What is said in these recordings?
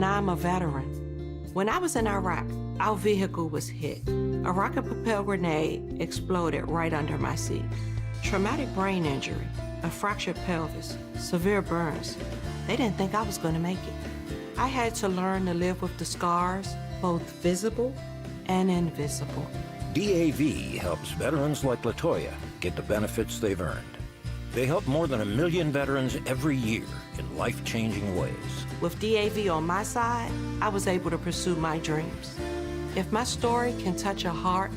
Now I'm a veteran. When I was in Iraq, our vehicle was hit. A rocket-propelled grenade exploded right under my seat. Traumatic brain injury, a fractured pelvis, severe burns. They didn't think I was going to make it. I had to learn to live with the scars, both visible and invisible. DAV helps veterans like LaToya get the benefits they've earned. They help more than 1 million veterans every year in life-changing ways. With DAV on my side, I was able to pursue my dreams. If my story can touch a heart,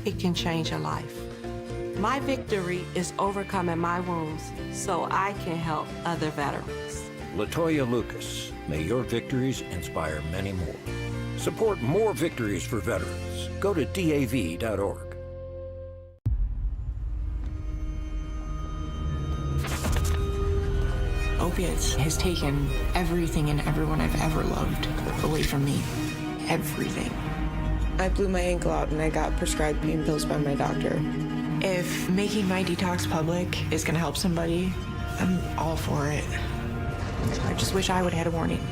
it can change a life. My victory is overcoming my wounds so I can help other veterans. LaToya Lucas, may your victories inspire many more. Support more victories for veterans. Go to DAV.org. Opiates has taken everything and everyone I've ever loved away from me. Everything. I blew my ankle out and I got prescribed pain pills by my doctor. If making my detox public is gonna help somebody, I'm all for it. I just wish I would have had a warning.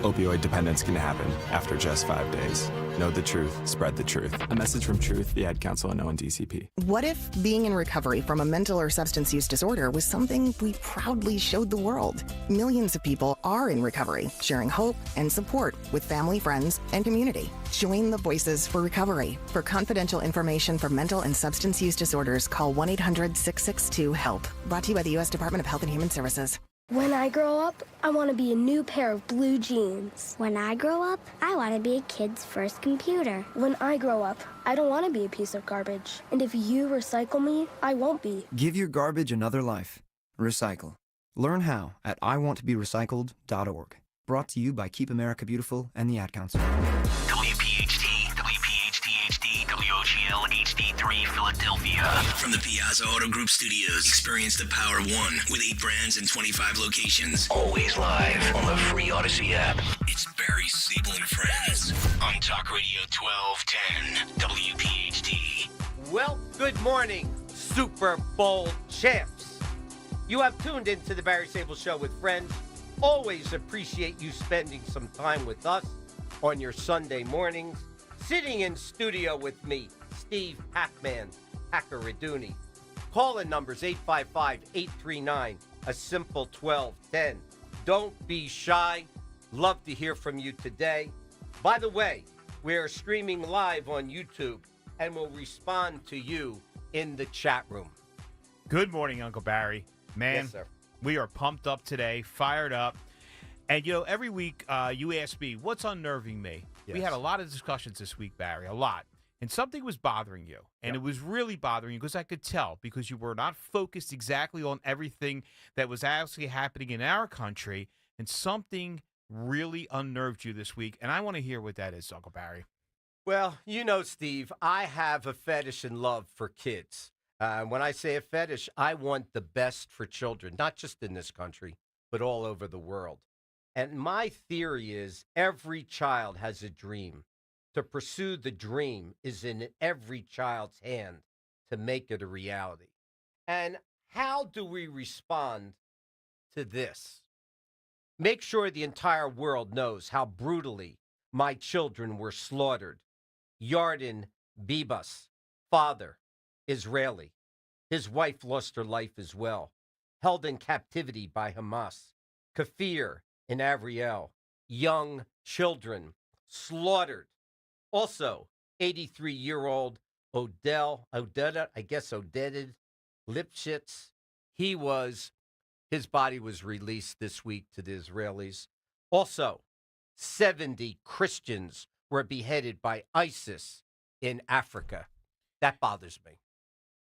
Opioid dependence can happen after just 5 days. Know the truth, spread the truth. A message from Truth, the Ad Council, and ONDCP. What if being in recovery from a mental or substance use disorder was something we proudly showed the world? Millions of people are in recovery, sharing hope and support with family, friends, and community. Join the Voices for Recovery. For confidential information for mental and substance use disorders, call 1-800-662-HELP. Brought to you by the U.S. Department of Health and Human Services. When I grow up, I want to be a new pair of blue jeans. When I grow up, I want to be a kid's first computer. When I grow up, I don't want to be a piece of garbage. And if you recycle me, I won't be. Give your garbage another life. Recycle. Learn how at iwanttoberecycled.org. Brought to you by Keep America Beautiful and the Ad Council. WPHT, WPHT HD, WOGL HD3 Philadelphia. From the Piazza Auto Group Studios, experience the power of one with 8 brands and 25 locations. Always live on the free Odyssey app. It's Barry, Sable, and Friends on Talk Radio 1210 WPHT. Well, good morning, Super Bowl champs. You have tuned into the Barry Sable Show with Friends. Always appreciate you spending some time with us on your Sunday mornings. Sitting in studio with me, Steve Pac-Man Paccaraduni. Call-in numbers 855-839, a simple 1210. Don't be shy. Love to hear from you today. By the way, we are streaming live on YouTube and will respond to you in the chat room. Good morning, Uncle Barry. Man, yes, sir. We are pumped up today, fired up. And, you know, every week you ask me, what's unnerving me? Yes. We had a lot of discussions this week, Barry, a lot. And something was bothering you. And It was really bothering you because I could tell, because you were not focused exactly on everything that was actually happening in our country. And something really unnerved you this week. And I want to hear what that is, Uncle Barry. Well, you know, Steve, I have a fetish and love for kids. When I say a fetish, I want the best for children, not just in this country, but all over the world. And my theory is every child has a dream. To pursue the dream is in every child's hand to make it a reality. And how do we respond to this? Make sure the entire world knows how brutally my children were slaughtered. Yarden Bibas, father, Israeli. His wife lost her life as well. Held in captivity by Hamas. Kafir in Avriel. Young children slaughtered. Also, 83-year-old Oded Lipschitz. His body was released this week to the Israelis. Also, 70 Christians were beheaded by ISIS in Africa. That bothers me.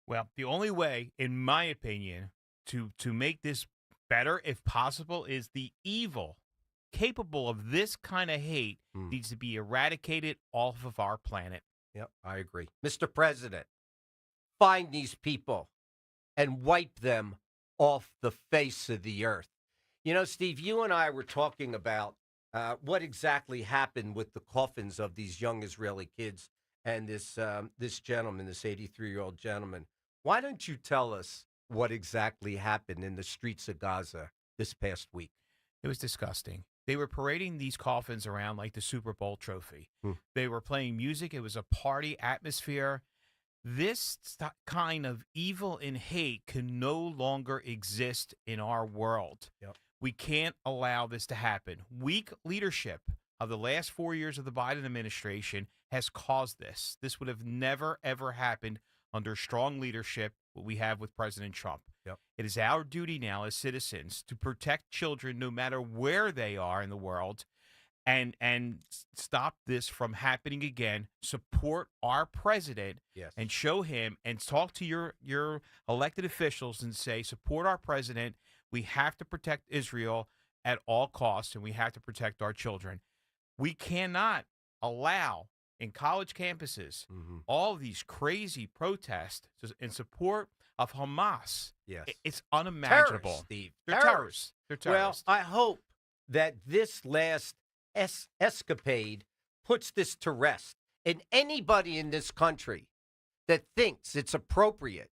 Well, the only way, in my opinion, to make this better, if possible, is the evil capable of this kind of hate needs to be eradicated off of our planet. Yep, I agree. Mr. President, find these people and wipe them off the face of the earth. You know, Steve, you and I were talking about what exactly happened with the coffins of these young Israeli kids and this gentleman, this 83-year-old gentleman. Why don't you tell us what exactly happened in the streets of Gaza this past week? It was disgusting. They were parading these coffins around like the Super Bowl trophy. They were playing music. It was a party atmosphere. This kind of evil and hate can no longer exist in our world. Yep. We can't allow this to happen. Weak leadership of the last 4 years of the Biden administration has caused this. This would have never, ever happened under strong leadership, what we have with President Trump. Yep. It is our duty now as citizens to protect children no matter where they are in the world and stop this from happening again. Support our president and show him and talk to your elected officials and say, support our president. We have to protect Israel at all costs, and we have to protect our children. We cannot allow in college campuses all of these crazy protests in support of Hamas. Yes. It's unimaginable. Terrorists, Steve. They're terrorists. They're terrorists. Well, I hope that this last escapade puts this to rest. And anybody in this country that thinks it's appropriate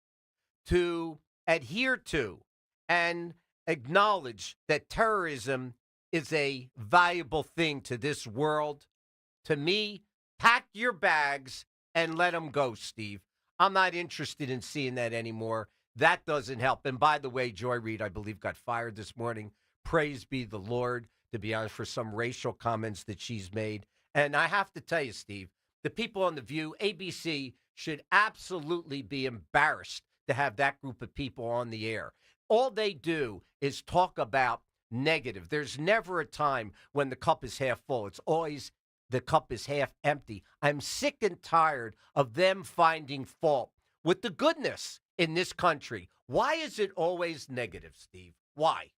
to adhere to and acknowledge that terrorism is a valuable thing to this world, to me, pack your bags and let them go, Steve. I'm not interested in seeing that anymore. That doesn't help. And by the way, Joy Reid, I believe, got fired this morning. Praise be the Lord, to be honest, for some racial comments that she's made. And I have to tell you, Steve, the people on The View, ABC, should absolutely be embarrassed to have that group of people on the air. All they do is talk about negative. There's never a time when the cup is half full. It's always the cup is half empty. I'm sick and tired of them finding fault with the goodness in this country. Why is it always negative, Steve? Why?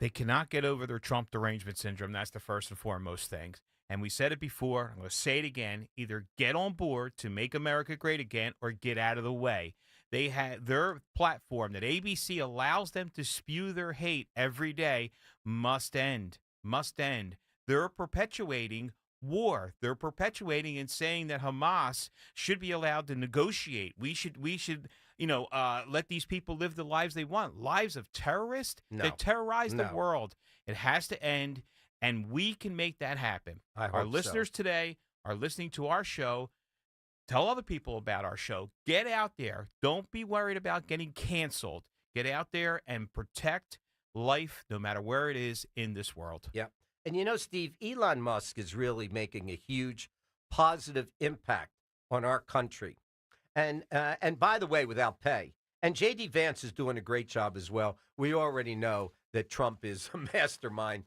They cannot get over their Trump derangement syndrome. That's the first and foremost thing. And we said it before. I'm going to say it again. Either get on board to make America great again or get out of the way. They have their platform that ABC allows them to spew their hate every day must end. Must end. They're perpetuating war. They're perpetuating and saying that Hamas should be allowed to negotiate. We should let these people live the lives they want. Lives of terrorists that terrorize the world. It has to end, and we can make that happen. Our listeners today are listening to our show. Tell other people about our show. Get out there. Don't be worried about getting canceled. Get out there and protect life no matter where it is in this world. Yeah. And you know, Steve, Elon Musk is really making a huge positive impact on our country. And by the way, without pay. And J.D. Vance is doing a great job as well. We already know that Trump is a mastermind.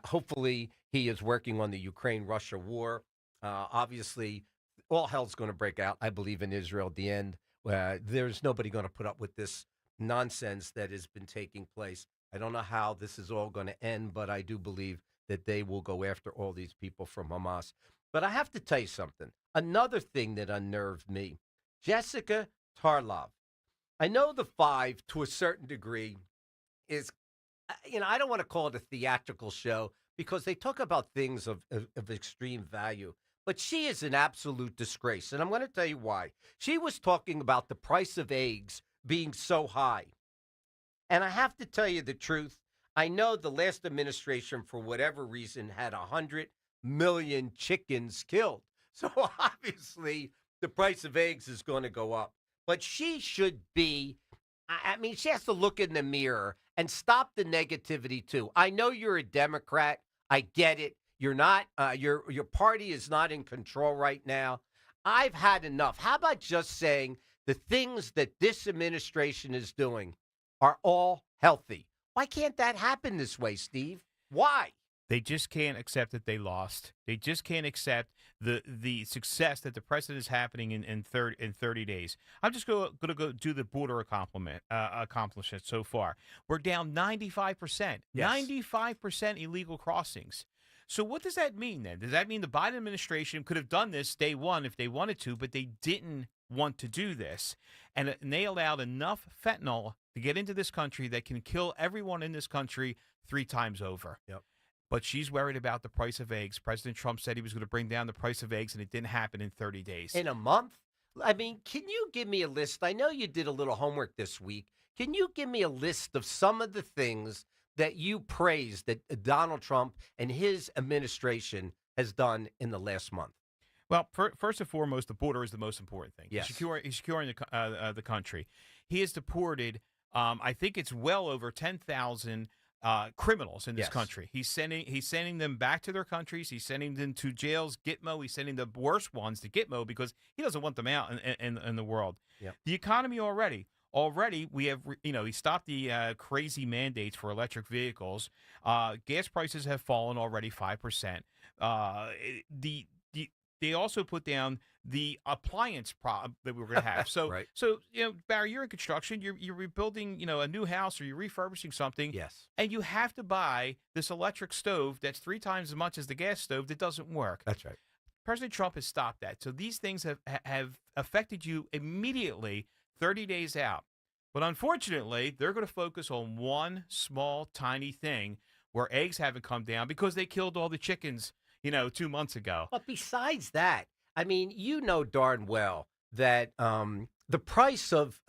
Hopefully, he is working on the Ukraine-Russia war. Obviously, all hell's going to break out, I believe, in Israel at the end. There's nobody going to put up with this nonsense that has been taking place. I don't know how this is all going to end, but I do believe that they will go after all these people from Hamas. But I have to tell you something. Another thing that unnerved me, Jessica Tarlov. I know the Five, to a certain degree, is, I don't want to call it a theatrical show because they talk about things of extreme value. But she is an absolute disgrace, and I'm going to tell you why. She was talking about the price of eggs being so high. And I have to tell you the truth. I know the last administration, for whatever reason, had 100 million chickens killed. So obviously, the price of eggs is going to go up. But she should be, she has to look in the mirror and stop the negativity, too. I know you're a Democrat. I get it. You're not, your party is not in control right now. I've had enough. How about just saying the things that this administration is doing are all healthy? Why can't that happen this way, Steve? Why? They just can't accept that they lost. They just can't accept the success that the president is happening in 30 days. I'm just going to go do the border accomplishment so far. We're down 95%. Yes. 95% illegal crossings. So what does that mean then? Does that mean the Biden administration could have done this day one if they wanted to, but they didn't want to do this? And they allowed enough fentanyl to get into this country that can kill everyone in this country 3 times over. Yep. But she's worried about the price of eggs. President Trump said he was going to bring down the price of eggs, and it didn't happen in 30 days. In a month? I mean, can you give me a list? I know you did a little homework this week. Can you give me a list of some of the things that you praise that Donald Trump and his administration has done in the last month? Well, first and foremost, the border is the most important thing. Yes. He's securing the country. He has deported, I think it's well over 10,000 criminals in this Yes. country. He's sending them back to their countries. He's sending them to jails, Gitmo. He's sending the worst ones to Gitmo because he doesn't want them out in the world. Yep. The economy already we have, he stopped the crazy mandates for electric vehicles. Gas prices have fallen already 5%. They also put down the appliance problem that we were going to have. So, Right. so Barry, you're in construction. You're rebuilding, a new house, or you're refurbishing something. Yes. And you have to buy this electric stove that's 3 times as much as the gas stove that doesn't work. That's right. President Trump has stopped that. So these things have affected you immediately, 30 days out. But unfortunately, they're going to focus on one small, tiny thing where eggs haven't come down because they killed all the chickens 2 months ago. But besides that, I mean, you know darn well that the price of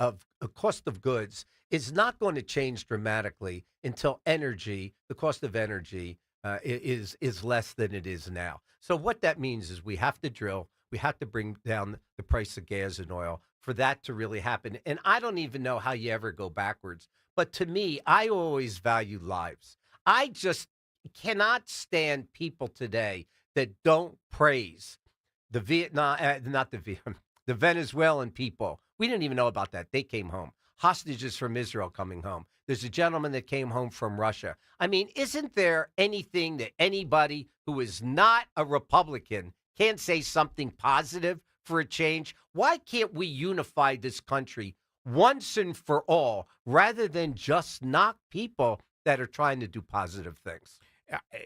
cost of goods is not going to change dramatically until the cost of energy is less than it is now. So what that means is we have to drill, we have to bring down the price of gas and oil for that to really happen. And I don't even know how you ever go backwards. But to me, I always value lives. I just cannot stand people today that don't praise the the Venezuelan people. We didn't even know about that. They came home. Hostages from Israel coming home. There's a gentleman that came home from Russia. I mean, isn't there anything that anybody who is not a Republican can't say something positive for a change? Why can't we unify this country once and for all rather than just knock people that are trying to do positive things?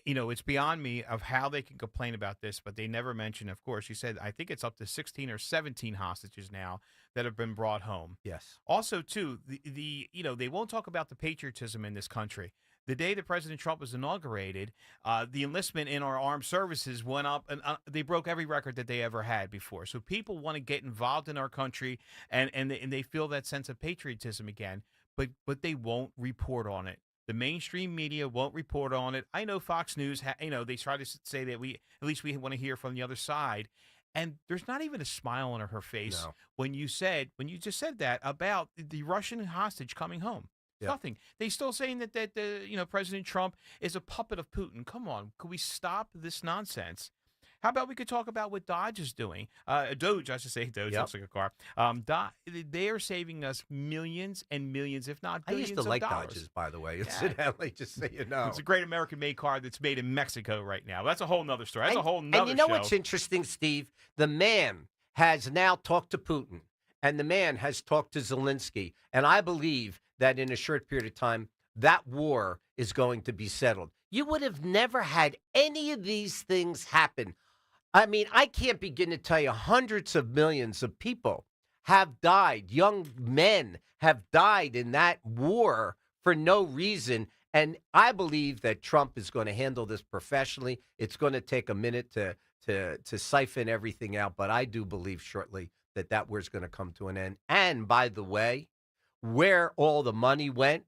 It's beyond me of how they can complain about this, but they never mention, of course, you said, I think it's up to 16 or 17 hostages now that have been brought home. Yes. Also, too, they won't talk about the patriotism in this country. The day that President Trump was inaugurated, the enlistment in our armed services went up, and they broke every record that they ever had before. So people want to get involved in our country, and they feel that sense of patriotism again, but they won't report on it. The mainstream media won't report on it. I know Fox News, they try to say that we want to hear from the other side. And there's not even a smile on her face when you just said that about the Russian hostage coming home. Yeah. Nothing. They still saying that President Trump is a puppet of Putin. Come on, could we stop this nonsense? How about we could talk about what Dodge is doing? Doge, I should say. Doge looks like a car. They are saving us millions and millions, if not billions of dollars. I used to like Dodges, by the way, incidentally, just so you know. It's a great American-made car that's made in Mexico right now. That's a whole nother story. That's a whole nother And you know show. what's interesting, Steve? The man has now talked to Putin, and the man has talked to Zelensky. And I believe that in a short period of time, that war is going to be settled. You would have never had any of these things happen. I mean, I can't begin to tell you hundreds of millions of people have died. Young men have died in that war for no reason. And I believe that Trump is going to handle this professionally. It's going to take a minute to siphon everything out. But I do believe shortly that war is going to come to an end. And by the way, where all the money went,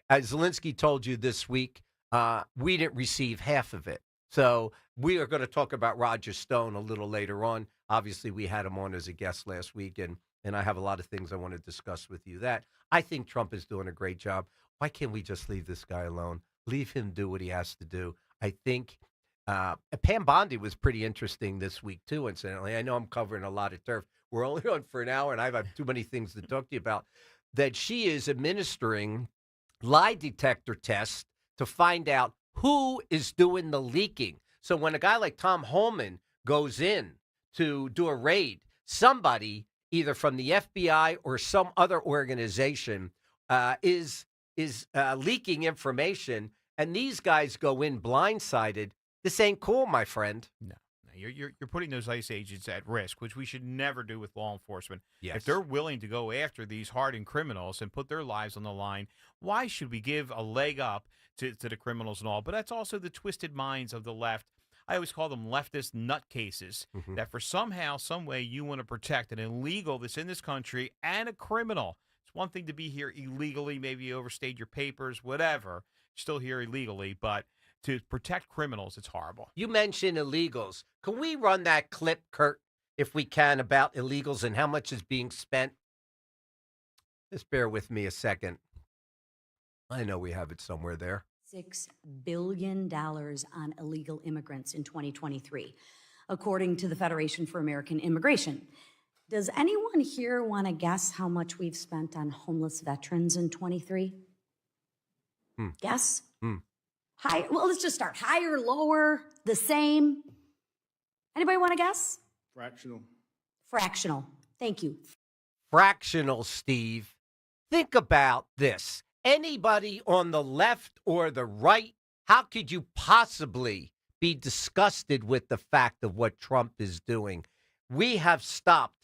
as Zelensky told you this week, we didn't receive half of it. So we are going to talk about Roger Stone a little later on. Obviously, we had him on as a guest last week, and I have a lot of things I want to discuss with you. That I think Trump is doing a great job. Why can't we just leave this guy alone? Leave him do what he has to do. I think Pam Bondi was pretty interesting this week, too, incidentally. I know I'm covering a lot of turf. We're only on for an hour, and I have too many things to talk to you about. That she is administering lie detector tests to find out who is doing the leaking. So when a guy like Tom Holman goes in to do a raid, somebody either from the FBI or some other organization is leaking information, and these guys go in blindsided. This ain't cool, my friend. No. You're putting those ICE agents at risk, which we should never do with law enforcement. Yes. If they're willing to go after these hardened criminals and put their lives on the line, why should we give a leg up to the criminals and all? But that's also the twisted minds of the left. I always call them leftist nutcases, that for somehow, some way you want to protect an illegal that's in this country and a criminal. It's one thing to be here illegally, maybe you overstayed your papers, whatever. still here illegally, but to protect criminals, it's horrible. You mentioned illegals. Can we run that clip, Kurt, if we can, about illegals and how much is being spent? Just bear with me a second. I know we have it somewhere there. $6 billion on illegal immigrants in 2023, according to the Federation for American Immigration. Does anyone here want to guess how much we've spent on homeless veterans in 23? Guess? High. Well, let's just start. Higher, lower, the same? Anybody want to guess? Fractional. Fractional. Thank you. Fractional, Steve. Think about this. Anybody on the left or the right, how could you possibly be disgusted with the fact of what Trump is doing? We have stopped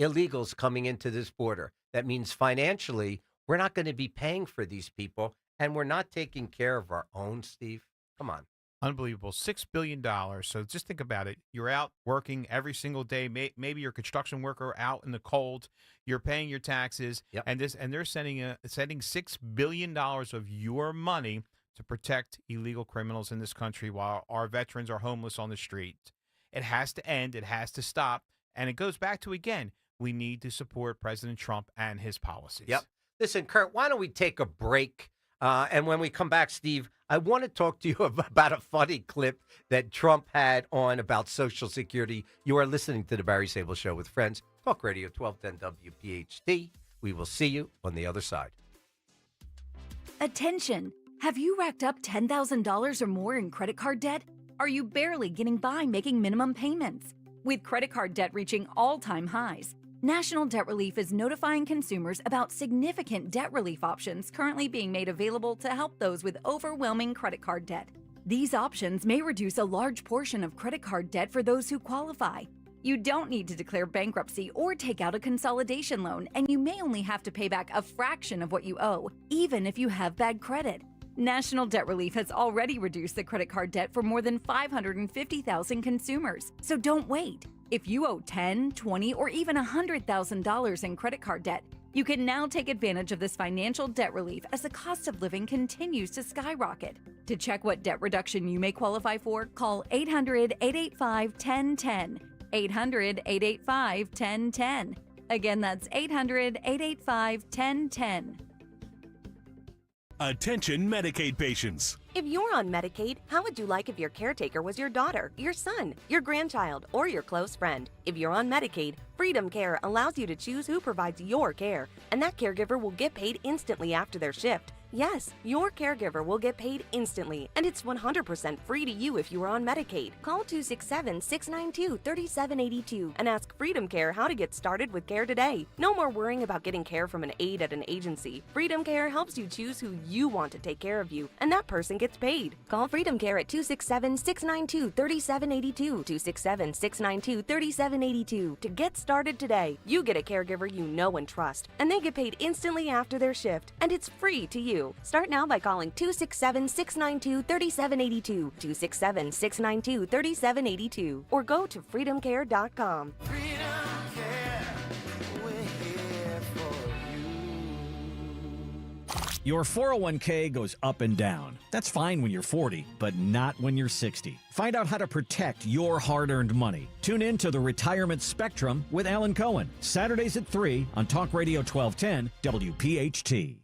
illegals coming into this border. That means financially, we're not going to be paying for these people, and we're not taking care of our own, Steve. Come on. Unbelievable. $6 billion. So just think about it. You're out working every single day. Maybe you're a construction worker out in the cold. You're paying your taxes. Yep. And they're sending $6 billion of your money to protect illegal criminals in this country while our veterans are homeless on the street. It has to end. It has to stop. And it goes back to, again, we need to support President Trump and his policies. Yep. Listen, Kurt, why don't we take a break? And when we come back, Steve, I want to talk to you about a funny clip that Trump had on about Social Security. You are listening to the Barry Sable Show with friends. Talk Radio 1210 WPHT. We will see you on the other side. Attention! Have you racked up $10,000 or more in credit card debt? Are you barely getting by making minimum payments? With credit card debt reaching all-time highs, National Debt Relief is notifying consumers about significant debt relief options currently being made available to help those with overwhelming credit card debt. These options may reduce a large portion of credit card debt for those who qualify. You don't need to declare bankruptcy or take out a consolidation loan, and you may only have to pay back a fraction of what you owe, even if you have bad credit. National Debt Relief has already reduced the credit card debt for more than 550,000 consumers, so don't wait. If you owe $10,000, $20,000, or even $100,000 in credit card debt, you can now take advantage of this financial debt relief as the cost of living continues to skyrocket. To check what debt reduction you may qualify for, call 800-885-1010. 800-885-1010. Again, that's 800-885-1010. Attention Medicaid patients. If you're on Medicaid, how would you like if your caretaker was your daughter, your son, your grandchild, or your close friend? If you're on Medicaid, Freedom Care allows you to choose who provides your care, and that caregiver will get paid instantly after their shift. Yes, your caregiver will get paid instantly, and it's 100% free to you if you are on Medicaid. Call 267-692-3782 and ask Freedom Care how to get started with care today. No more worrying about getting care from an aide at an agency. Freedom Care helps you choose who you want to take care of you, and that person gets paid. Call Freedom Care at 267-692-3782, 267-692-3782 to get started today. You get a caregiver you know and trust, and they get paid instantly after their shift, and it's free to you. Start now by calling 267-692-3782, 267-692-3782, or go to freedomcare.com. Your 401k goes up and down. That's fine when you're 40, but not when you're 60. Find out how to protect your hard-earned money. Tune in to the Retirement Spectrum with Alan Cohen, Saturdays at 3 on Talk Radio 1210 WPHT.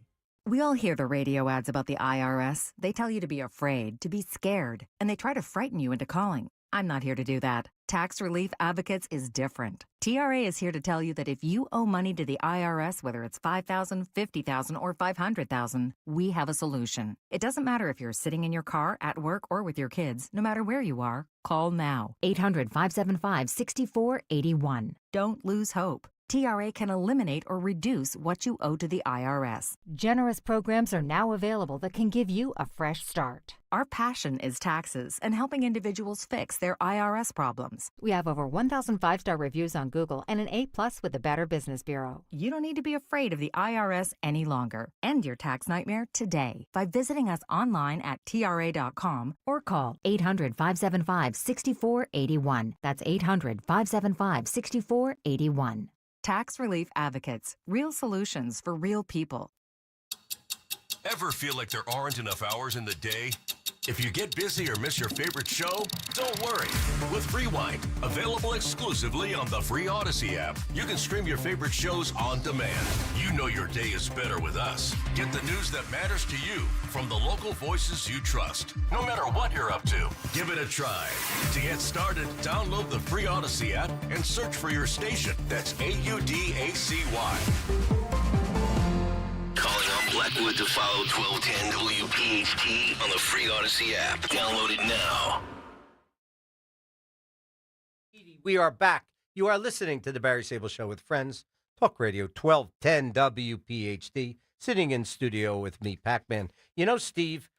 We all hear the radio ads about the IRS. They tell you to be afraid, to be scared, and they try to frighten you into calling. I'm not here to do that. Tax Relief Advocates is different. TRA is here to tell you that if you owe money to the IRS, whether it's $5,000, $50,000, or $500,000, we have a solution. It doesn't matter if you're sitting in your car, at work, or with your kids. No matter where you are, call now. 800-575-6481. Don't lose hope. TRA can eliminate or reduce what you owe to the IRS. Generous programs are now available that can give you a fresh start. Our passion is taxes and helping individuals fix their IRS problems. We have over 1,000 5-star reviews on Google and an A+ with the Better Business Bureau. You don't need to be afraid of the IRS any longer. End your tax nightmare today by visiting us online at TRA.com or call 800-575-6481. That's 800-575-6481. Tax Relief Advocates. Real solutions for real people. Ever feel like there aren't enough hours in the day? If you get busy or miss your favorite show, don't worry. With Rewind, available exclusively on the free Odyssey app, you can stream your favorite shows on demand. You know your day is better with us. Get the news that matters to you from the local voices you trust. No matter what you're up to, give it a try. To get started, download the free Odyssey app and search for your station. That's AUDACY. Calling on Blackwood to follow 1210 WPHT on the free Odyssey app. Download it now. We are back. You are listening to the Barry Sable Show with friends. Talk Radio 1210 WPHT. Sitting in studio with me, Pac-Man. You know, Steve,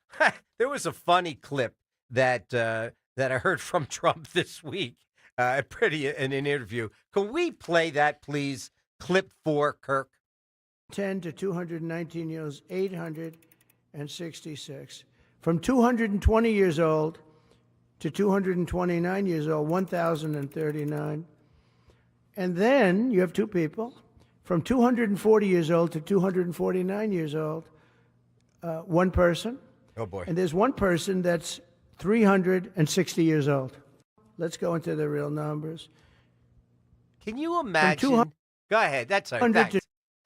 there was a funny clip that I heard from Trump this week. In an interview. Can we play that, please? Clip 4, Kirk. 10 to 219 years, 866. From 220 years old to 229 years old, 1,039. And then you have two people from 240 years old to 249 years old, one person. Oh, boy. And there's one person that's 360 years old. Let's go into the real numbers. Can you imagine? Go ahead. That's all right. Thanks.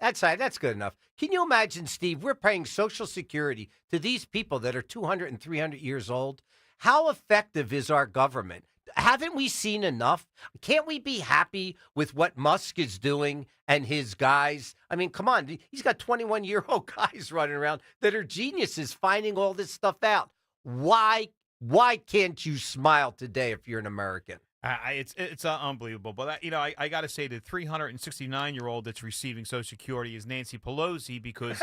That's all right. That's good enough. Can you imagine, Steve, we're paying Social Security to these people that are 200 and 300 years old? How effective is our government? Haven't we seen enough? Can't we be happy with what Musk is doing and his guys? I mean, come on. He's got 21-year-old guys running around that are geniuses finding all this stuff out. Why can't you smile today if you're an American? It's unbelievable. But, I got to say the 369-year-old that's receiving Social Security is Nancy Pelosi because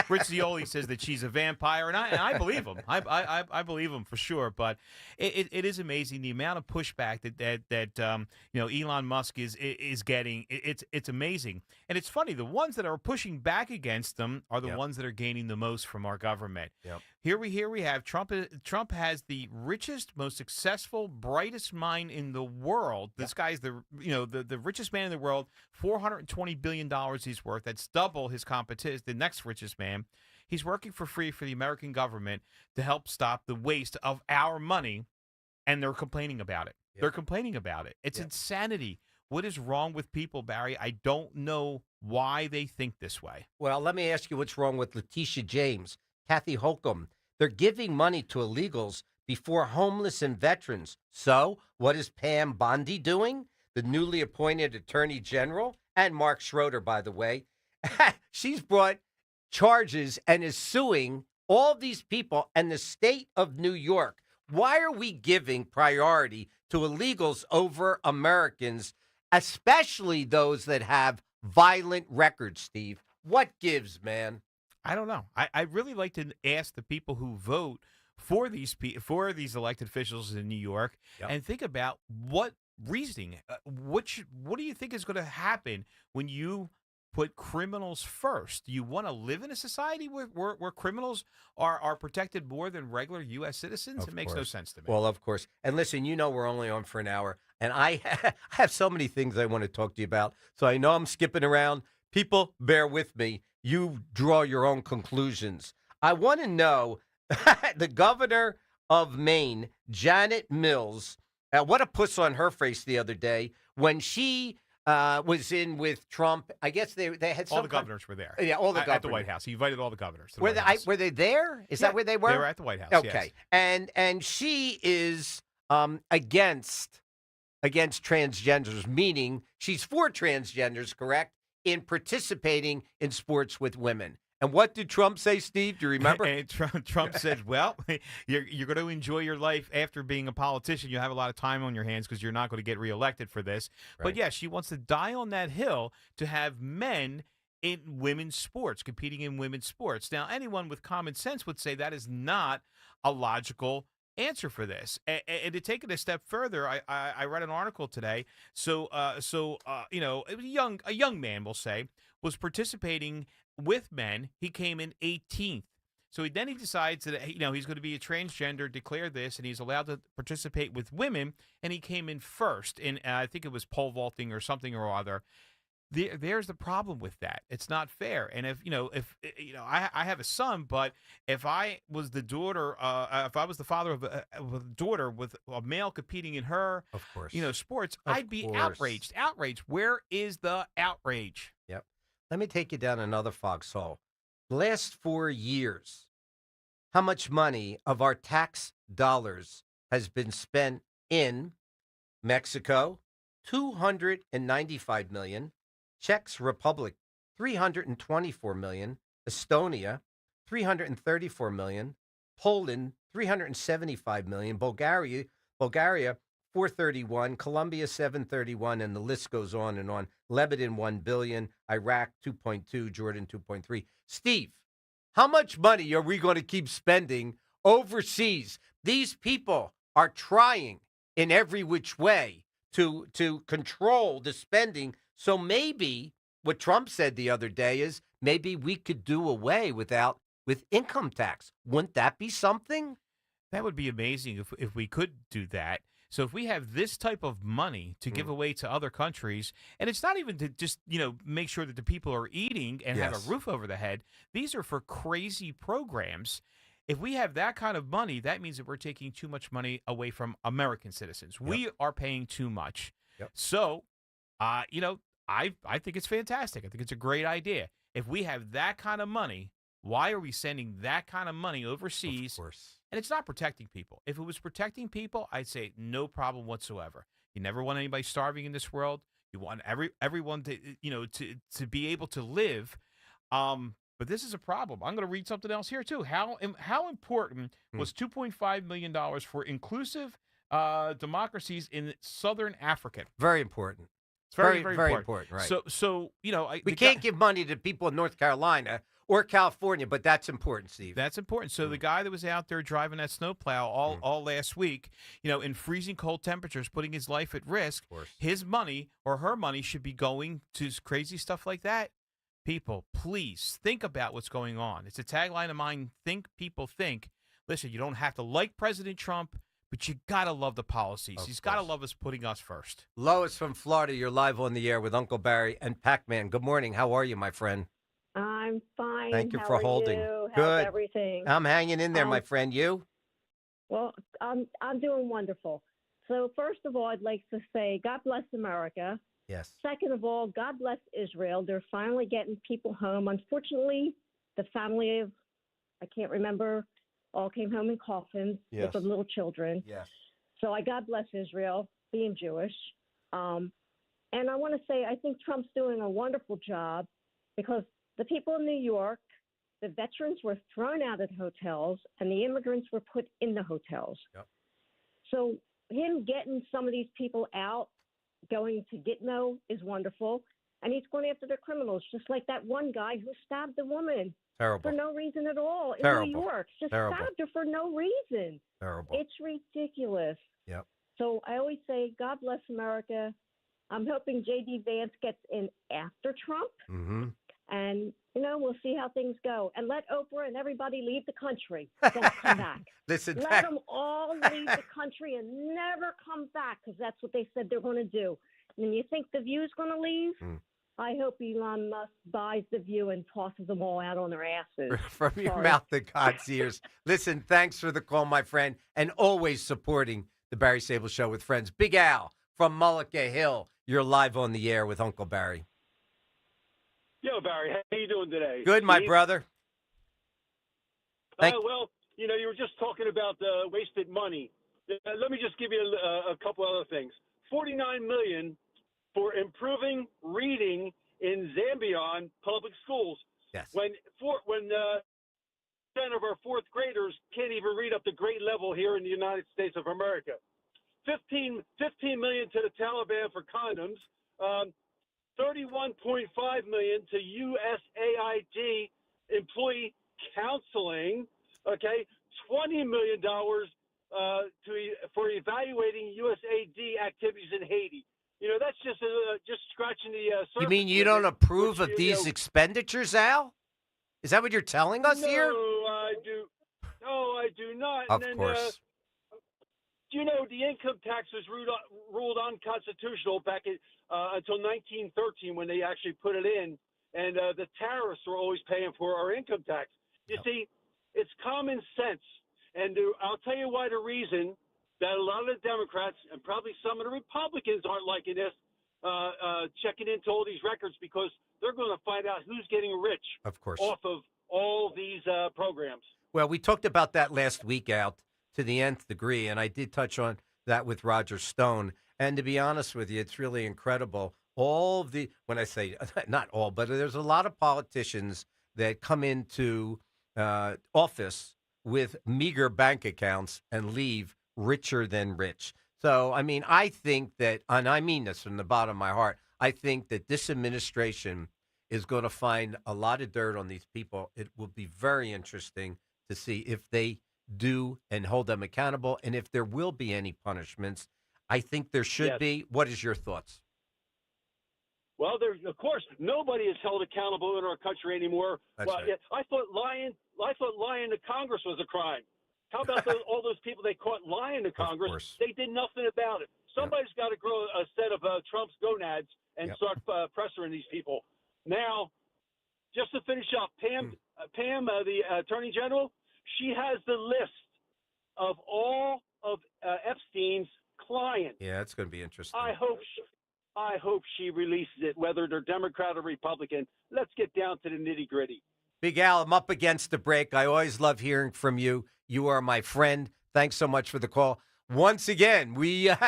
Rich Zioli says that she's a vampire, and I believe him. I believe him for sure. But it is amazing the amount of pushback that Elon Musk is getting. It's amazing. And it's funny, the ones that are pushing back against them are the ones that are gaining the most from our government. Yep. Here we have Trump. Trump has the richest, most successful, brightest mind in the world. This guy's the richest man in the world. $420 billion he's worth. That's double his competition, the next richest man. He's working for free for the American government to help stop the waste of our money, and they're complaining about it. Yep. They're complaining about it. It's insanity. What is wrong with people, Barry? I don't know why they think this way. Well, let me ask you what's wrong with Letitia James, Kathy Holcomb. They're giving money to illegals before homeless and veterans. So what is Pam Bondi doing? The newly appointed Attorney General, and Mark Schroeder, by the way. She's brought charges and is suing all these people and the state of New York. Why are we giving priority to illegals over Americans, especially those that have violent records, Steve? What gives, man? I don't know. I really like to ask the people who vote for these elected officials in New York and think about what reasoning. What do you think is going to happen when you put criminals first? Do you want to live in a society where criminals are protected more than regular U.S. citizens? It makes no sense to me. Well, of course. And listen, we're only on for an hour, and I have so many things I want to talk to you about. So I know I'm skipping around. People, bear with me. You draw your own conclusions. I want to know the governor of Maine, Janet Mills, what a puss on her face the other day when she was in with Trump. I guess they had all the governors were there. Yeah, all the governors. At the White House. He invited all the governors to the were White they, House. Were they there? Is that where they were? They were at the White House, okay. yes. And she is against transgenders, meaning she's for transgenders, correct, in participating in sports with women. And what did Trump say, Steve? Do you remember? And Trump said, well, you're going to enjoy your life after being a politician. You have a lot of time on your hands because you're not going to get reelected for this. Right. But, yeah, she wants to die on that hill to have men in women's sports, competing in women's sports. Now, anyone with common sense would say that is not a logical answer for this. And to take it a step further, I read an article today. So it was a young man, we'll say, was participating with men. He came in 18th. So he decides that he's going to be a transgender, declare this, and he's allowed to participate with women. And he came in first in I think it was pole vaulting or something or other. there's the problem with that. It's not fair. And if I have a son, but if I was the daughter, if I was the father of a daughter with a male competing in her, of course, sports, Of I'd be course. outraged. Outraged. Where is the outrage? Yep. Let me take you down another foxhole. The last 4 years, how much money of our tax dollars has been spent in Mexico? $295 million. Czech Republic, $324 million. Estonia, $334 million. Poland, $375 million. Bulgaria, $431. Colombia, $731, and the list goes on and on. Lebanon, $1 billion. Iraq, $2.2. Jordan, $2.3. Steve, how much money are we going to keep spending overseas? These people are trying in every which way to control the spending. So maybe what Trump said the other day is maybe we could do away with income tax. Wouldn't that be something? That would be amazing if we could do that. So if we have this type of money to give away to other countries, and it's not even to just, make sure that the people are eating and have a roof over the head. These are for crazy programs. If we have that kind of money, that means that we're taking too much money away from American citizens. Yep. We are paying too much. Yep. So, I think it's fantastic. I think it's a great idea. If we have that kind of money, why are we sending that kind of money overseas? Of course. And it's not protecting people. If it was protecting people, I'd say no problem whatsoever. You never want anybody starving in this world. You want everyone to to be able to live. But this is a problem. I'm going to read something else here too. How important was $2.5 million for inclusive democracies in Southern Africa? Very important. It's very important. Right. So we can't give money to people in North Carolina or California, but that's important, Steve. That's important. So the guy that was out there driving that snowplow all last week, in freezing cold temperatures, putting his life at risk, his money or her money should be going to crazy stuff like that. People, please think about what's going on. It's a tagline of mine, think, people, think. Listen, you don't have to like President Trump, but you got to love the policies. He's got to love us putting us first. Lois from Florida, you're live on the air with Uncle Barry and Pac-Man. Good morning. How are you, my friend? I'm fine. Thank you How for are holding. you? Good. How's everything? I'm hanging in there, my friend. You? Well, I'm doing wonderful. So first of all, I'd like to say God bless America. Yes. Second of all, God bless Israel. They're finally getting people home. Unfortunately, the family of, I can't remember, all came home in coffins with the little children. Yes. So God bless Israel, being Jewish. And I want to say I think Trump's doing a wonderful job because the people in New York, the veterans were thrown out of hotels and the immigrants were put in the hotels. Yep. So him getting some of these people out, going to Gitmo is wonderful. And he's going after the criminals, just like that one guy who stabbed the woman. Terrible. For no reason at all in Terrible. New York. Just Terrible. stabbed her for no reason. Terrible. It's ridiculous. Yep. So I always say, God bless America. I'm hoping J.D. Vance gets in after Trump. Mm-hmm. And, we'll see how things go. And let Oprah and everybody leave the country. Don't come back. Listen, let them all leave the country and never come back because that's what they said they're going to do. And you think The View's going to leave? I hope Elon Musk buys The View and tosses them all out on their asses. From your mouth to God's ears. Listen, thanks for the call, my friend, and always supporting the Barry Sable Show with friends. Big Al from Mullica Hill, you're live on the air with Uncle Barry. Yo, Barry, how you doing today? Good, my brother. Well, you were just talking about wasted money. Let me just give you a couple other things. $49 million for improving reading in Zambian public schools. Yes. When 10% of our fourth graders can't even read up to grade level here in the United States of America. $15 million to the Taliban for condoms. $31.5 million to USAID employee counseling. Okay, $20 million for evaluating USAID activities in Haiti. That's just scratching the surface. You mean you don't approve of these expenditures, Al? Is that what you're telling us here? No, I do not. Of and then, course. Do you know the income tax was ruled unconstitutional back until 1913 when they actually put it in, and the tariffs were always paying for our income tax. You see, it's common sense. And I'll tell you why the reason that a lot of the Democrats and probably some of the Republicans aren't liking this, checking into all these records, because they're going to find out who's getting rich, of course, off of all these programs. Well, we talked about that last week out to the nth degree, and I did touch on that with Roger Stone. And to be honest with you, it's really incredible. All of the, when I say not all, but there's a lot of politicians that come into office with meager bank accounts and leave richer than rich. So, I mean, I think that, and I mean this from the bottom of my heart, I think that this administration is going to find a lot of dirt on these people. It will be very interesting to see if they do and hold them accountable, and if there will be any punishments. I think there should be. What is your thoughts? Well, there's, of course, nobody is held accountable in our country anymore. That's right. I thought lying to Congress was a crime. How about all those people they caught lying to Congress? They did nothing about it. Somebody's got to grow a set of Trump's gonads and start pressuring these people. Now, just to finish up, Pam, the Attorney General, she has the list of all of Epstein's clients. Yeah, it's going to be interesting. I hope she releases it, whether they're Democrat or Republican. Let's get down to the nitty gritty. Big Al, I'm up against the break. I always love hearing from you. You are my friend. Thanks so much for the call. Once again, we're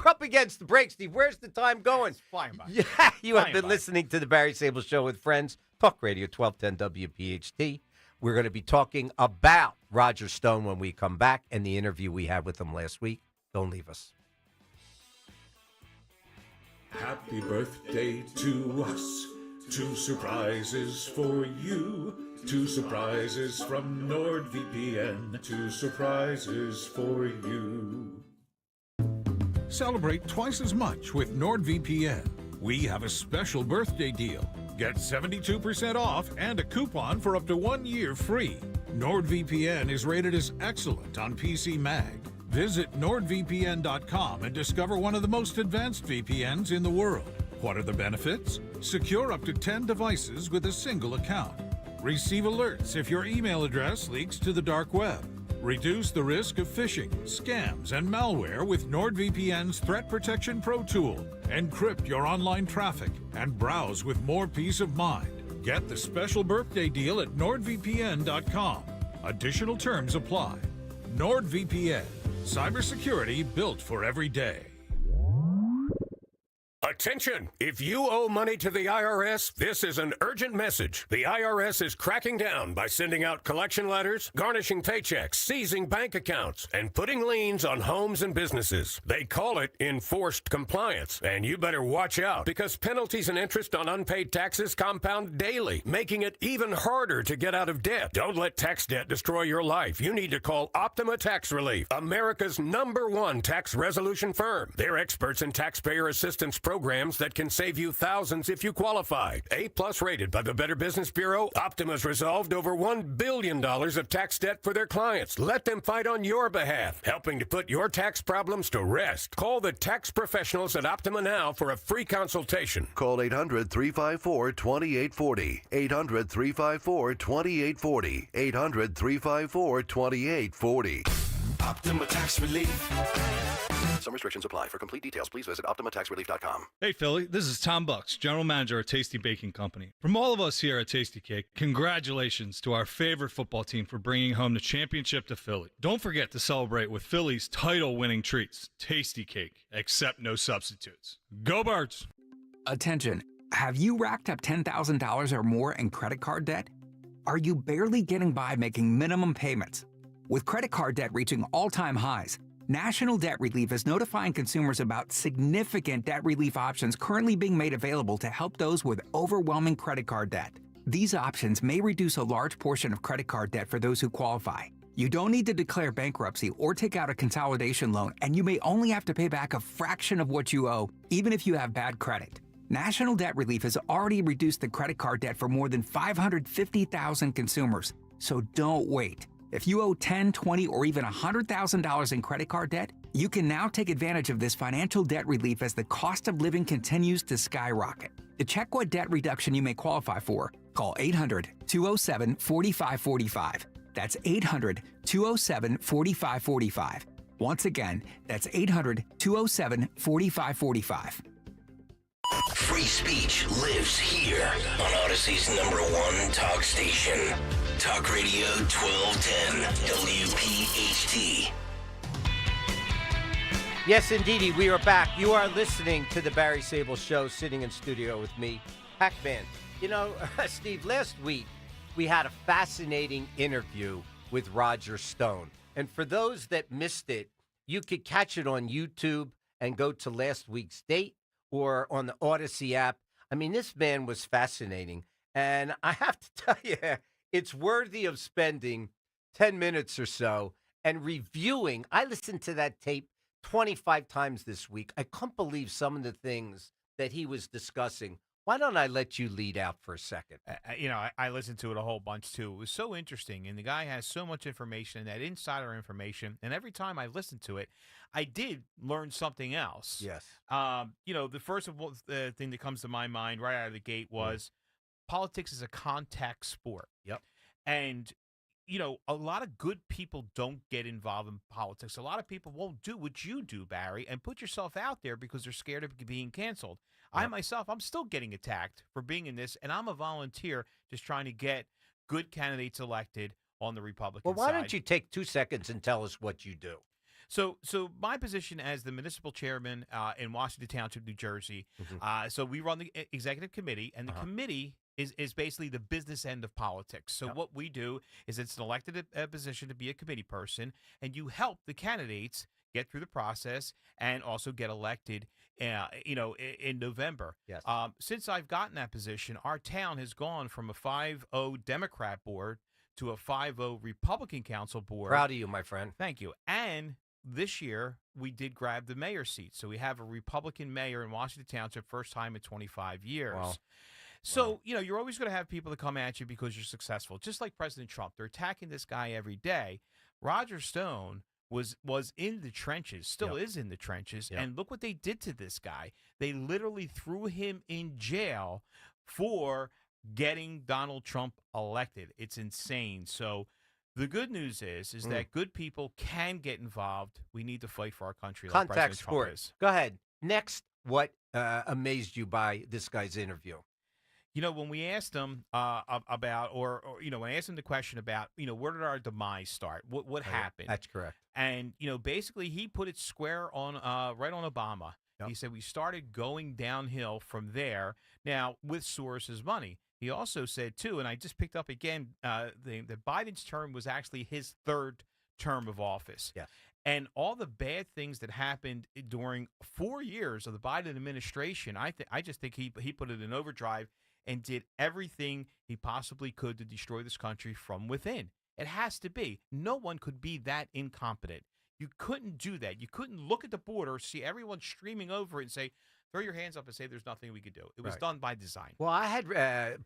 up against the break, Steve. Where's the time going? It's flying by. Yeah, you have been listening to the Barry Sable Show with friends. Talk Radio 1210 WPHT. We're going to be talking about Roger Stone when we come back and the interview we had with him last week. Don't leave us. Happy birthday to us. 2 surprises for you. 2 surprises from NordVPN. 2 surprises for you. Celebrate twice as much with NordVPN. We have a special birthday deal. Get 72% off and a coupon for up to 1 year free. NordVPN is rated as excellent on PC Mag. Visit NordVPN.com and discover one of the most advanced VPNs in the world. What are the benefits? Secure up to 10 devices with a single account. Receive alerts if your email address leaks to the dark web. Reduce the risk of phishing, scams, and malware with NordVPN's Threat Protection Pro tool. Encrypt your online traffic and browse with more peace of mind. Get the special birthday deal at NordVPN.com. Additional terms apply. NordVPN. Cybersecurity built for every day. Attention! If you owe money to the IRS, this is an urgent message. The IRS is cracking down by sending out collection letters, garnishing paychecks, seizing bank accounts, and putting liens on homes and businesses. They call it enforced compliance, and you better watch out because penalties and interest on unpaid taxes compound daily, making it even harder to get out of debt. Don't let tax debt destroy your life. You need to call Optima Tax Relief, America's #1 tax resolution firm. They're experts in taxpayer assistance programs that can save you thousands if you qualify. A+ rated by the Better Business Bureau, Optima's resolved over $1 billion of tax debt for their clients. Let them fight on your behalf, helping to put your tax problems to rest. Call the tax professionals at Optima now for a free consultation. Call 800-354-2840. 800-354-2840. 800-354-2840. Optima Tax Relief. Some restrictions apply. For complete details, please visit OptimaTaxRelief.com. Hey, Philly, this is Tom Bucks, General Manager at Tasty Baking Company. From all of us here at Tasty Cake, congratulations to our favorite football team for bringing home the championship to Philly. Don't forget to celebrate with Philly's title-winning treats, Tasty Cake, except no substitutes. Go Birds! Attention, have you racked up $10,000 or more in credit card debt? Are you barely getting by making minimum payments? With credit card debt reaching all-time highs, National Debt Relief is notifying consumers about significant debt relief options currently being made available to help those with overwhelming credit card debt. These options may reduce a large portion of credit card debt for those who qualify. You don't need to declare bankruptcy or take out a consolidation loan, and you may only have to pay back a fraction of what you owe, even if you have bad credit. National Debt Relief has already reduced the credit card debt for more than 550,000 consumers, so don't wait. If you owe $10, $20, or even $100,000 in credit card debt, you can now take advantage of this financial debt relief as the cost of living continues to skyrocket. To check what debt reduction you may qualify for, call 800-207-4545. That's 800-207-4545. Once again, that's 800-207-4545. Free speech lives here on Odyssey's #1 talk station. Talk Radio 1210 WPHT. Yes, indeedy, we are back. You are listening to the Barry Sable Show, sitting in studio with me, Pac-Man. You know, Steve, last week we had a fascinating interview with Roger Stone. And for those that missed it, you could catch it on YouTube and go to last week's date or on the Odyssey app. I mean, this man was fascinating. And I have to tell you, it's worthy of spending 10 minutes or so and reviewing. I listened to that tape 25 times this week. I couldn't believe some of the things that he was discussing. Why don't I let you lead out for a second? I listened to it a whole bunch, too. It was so interesting, and the guy has so much information, that insider information, and every time I listened to it, I did learn something else. Yes. The first thing that comes to my mind right out of the gate was politics is a contact sport. Yep. And a lot of good people don't get involved in politics. A lot of people won't do what you do, Barry, and put yourself out there because they're scared of being canceled. Yep. I myself, I'm still getting attacked for being in this, and I'm a volunteer just trying to get good candidates elected on the Republican side. Well, why don't you take 2 seconds and tell us what you do? So my position as the municipal chairman in Washington Township, New Jersey, so we run the executive committee, and the committee is basically the business end of politics. So what we do is it's an elected position to be a committee person, and you help the candidates get through the process and also get elected, in November. Yes. Since I've gotten that position, our town has gone from a 5-0 Democrat board to a 5-0 Republican council board. Proud of you, my friend. Thank you. And this year, we did grab the mayor's seat. So we have a Republican mayor in Washington Township, first time in 25 years. Wow. So, you're always going to have people that come at you because you're successful. Just like President Trump. They're attacking this guy every day. Roger Stone was in the trenches, still is in the trenches, and look what they did to this guy. They literally threw him in jail for getting Donald Trump elected. It's insane. So the good news is that good people can get involved. We need to fight for our country. Like Contact President Trump sport. is. Go ahead. Next, what amazed you by this guy's interview? When we asked him about, or when I asked him the question about, where did our demise start? What happened? That's correct. And, basically he put it square on, right on Obama. Yep. He said we started going downhill from there. Now, with Soros's money. He also said, too, and I just picked up again, that Biden's term was actually his third term of office. Yeah. And all the bad things that happened during 4 years of the Biden administration, I just think he put it in overdrive and did everything he possibly could to destroy this country from within. It has to be. No one could be that incompetent. You couldn't do that. You couldn't look at the border, see everyone streaming over it, and say, throw your hands up and say there's nothing we could do. It was done by design. Well, I had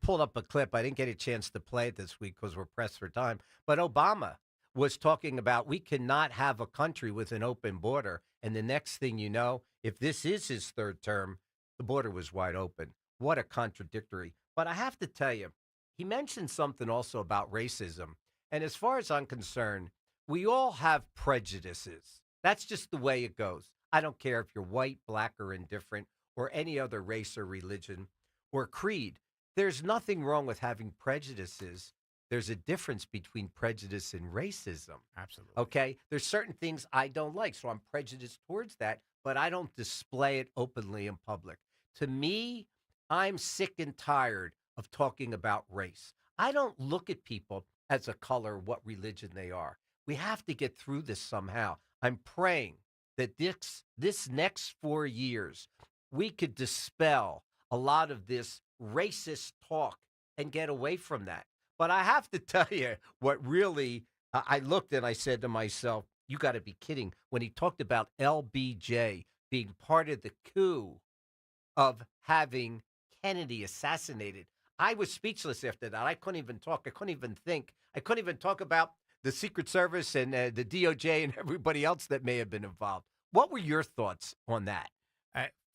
pulled up a clip. I didn't get a chance to play it this week because we're pressed for time. But Obama was talking about we cannot have a country with an open border. And the next thing you know, if this is his third term, the border was wide open. What a contradictory. But I have to tell you, he mentioned something also about racism. And as far as I'm concerned, we all have prejudices. That's just the way it goes. I don't care if you're white, black, or indifferent, or any other race or religion or creed. There's nothing wrong with having prejudices. There's a difference between prejudice and racism. Absolutely. Okay? There's certain things I don't like, so I'm prejudiced towards that, but I don't display it openly in public. To me, I'm sick and tired of talking about race. I don't look at people as a color, what religion they are. We have to get through this somehow. I'm praying that this next 4 years, we could dispel a lot of this racist talk and get away from that. But I have to tell you what really, I looked and I said to myself, you got to be kidding. When he talked about LBJ being part of the coup of having Kennedy assassinated, I was speechless after that. I couldn't even talk. I couldn't even think. I couldn't even talk about the Secret Service and the DOJ and everybody else that may have been involved. What were your thoughts on that?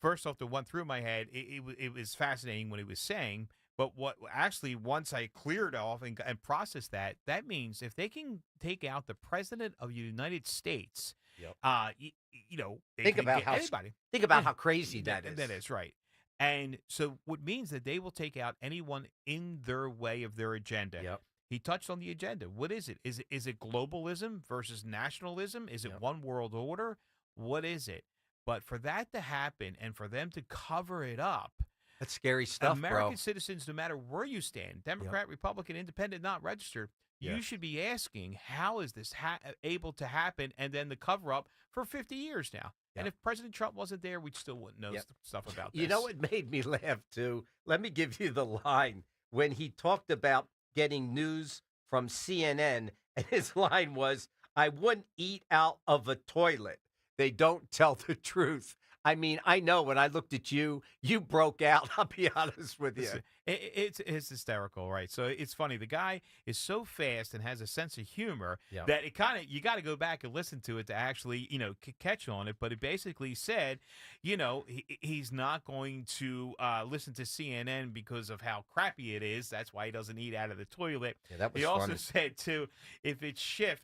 First off, the one through my head, it was fascinating what he was saying. But what actually, once I cleared off and processed that, that means if they can take out the president of the United States, you know, they Think can about get how anybody. think about how crazy that is. That is right. And so, what means that they will take out anyone in their way of their agenda. Yep. He touched on the agenda. What is it? Is it globalism versus nationalism? Is it one world order? What is it? But for that to happen and for them to cover it up, that's scary stuff, American bro. citizens, no matter where you stand, Democrat, Republican, Independent, not registered, you should be asking, how is this able to happen? And then the cover up for 50 years now. And if President Trump wasn't there, we still wouldn't know stuff about this. You know what made me laugh too? Let me give you the line when he talked about getting news from CNN, and his line was, "I wouldn't eat out of a toilet. They don't tell the truth." I mean, I know when I looked at you, you broke out. I'll be honest with you. It's hysterical, right? So it's funny. The guy is so fast and has a sense of humor Yeah. that it kind of, you got to go back and listen to it to actually, you know, catch on it. But it basically said, you know, he's not going to listen to CNN because of how crappy it is. That's why he doesn't eat out of the toilet. Yeah, that was he also funny. said too, if it's shift,